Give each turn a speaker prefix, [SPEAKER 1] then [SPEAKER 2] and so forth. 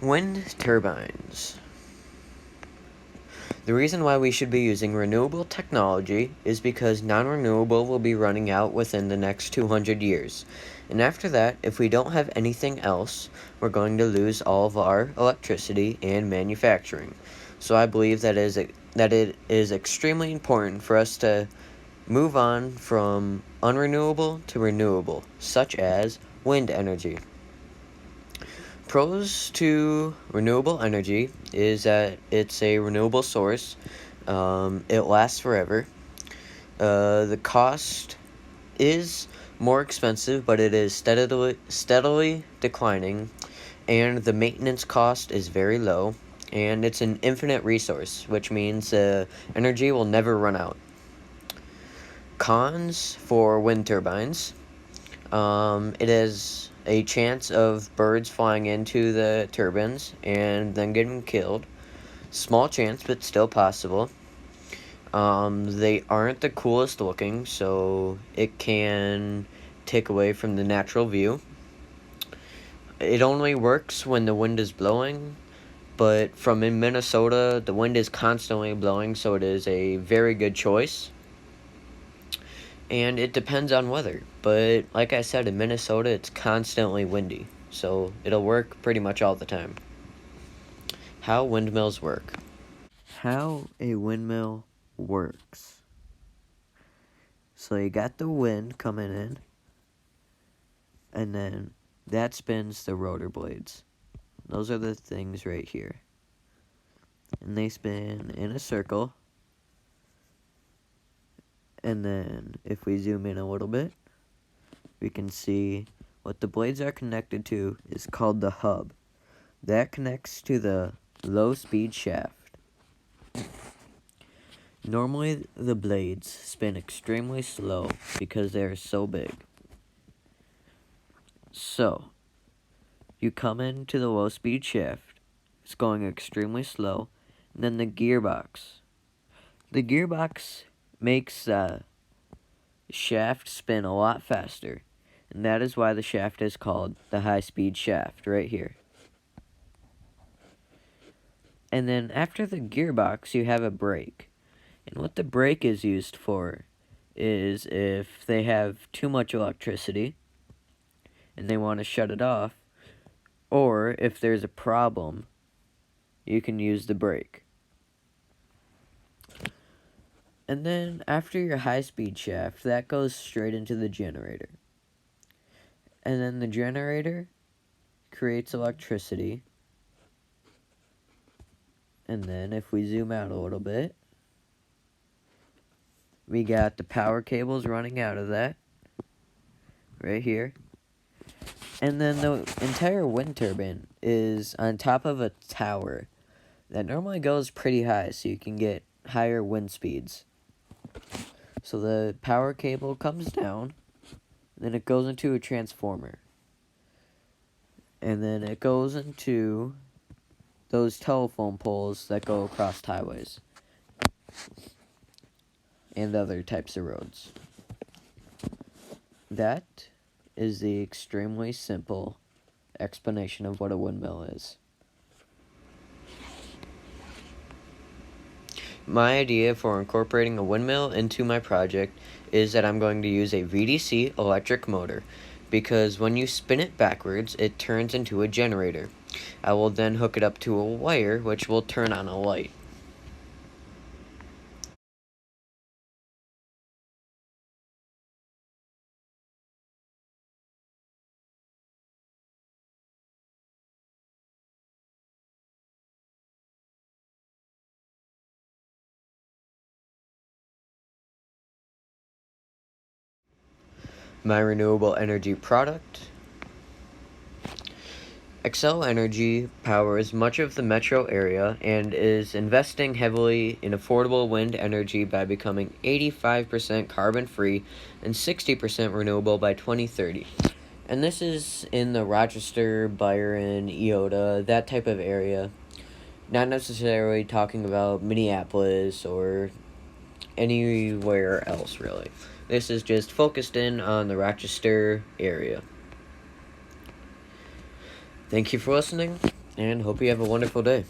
[SPEAKER 1] Wind turbines. The reason why we should be using renewable technology is because non-renewable will be running out within the next 200 years. And after that, if we don't have anything else, we're going to lose all of our electricity and manufacturing. So I believe that it is extremely important for us to move on from unrenewable to renewable, such as wind energy. Pros to renewable energy is that it's a renewable source. It lasts forever. The cost is more expensive, but it is steadily declining, and the maintenance cost is very low, and it's an infinite resource, which means energy will never run out. Cons for wind turbines. It is a chance of birds flying into the turbines and then getting killed. Small chance, but still possible. They aren't the coolest looking, so it can take away from the natural view. It only works when the wind is blowing, but from in Minnesota, the wind is constantly blowing, so it is a very good choice. And it depends on weather, but like I said, in Minnesota it's constantly windy, so it'll work pretty much all the time. How windmills work. How a windmill works. So you got the wind coming in, and then that spins the rotor blades. Those are the things right here. And they spin in a circle. And then, if we zoom in a little bit, we can see what the blades are connected to is called the hub. That connects to the low-speed shaft. Normally, the blades spin extremely slow because they are so big. So, you come into the low-speed shaft, it's going extremely slow, and then the gearbox. The gearbox makes the shaft spin a lot faster, and that is why the shaft is called the high-speed shaft right here. And then after the gearbox, you have a brake. And what the brake is used for is if they have too much electricity and they want to shut it off, or if there's a problem, you can use the brake. And then after your high-speed shaft, that goes straight into the generator. And then the generator creates electricity. And then if we zoom out a little bit, we got the power cables running out of that right here. And then the entire wind turbine is on top of a tower that normally goes pretty high, so you can get higher wind speeds. So the power cable comes down, then it goes into a transformer. And then it goes into those telephone poles that go across highways and other types of roads. That is the extremely simple explanation of what a windmill is. My idea for incorporating a windmill into my project is that I'm going to use a VDC electric motor, because when you spin it backwards, it turns into a generator. I will then hook it up to a wire, which will turn on a light. My renewable energy product. Xcel Energy powers much of the metro area and is investing heavily in affordable wind energy by becoming 85% carbon-free and 60% renewable by 2030. And this is in the Rochester, Byron, Eota, that type of area. Not necessarily talking about Minneapolis or anywhere else, really. This is just focused in on the Rochester area. Thank you for listening. and hope you have a wonderful day.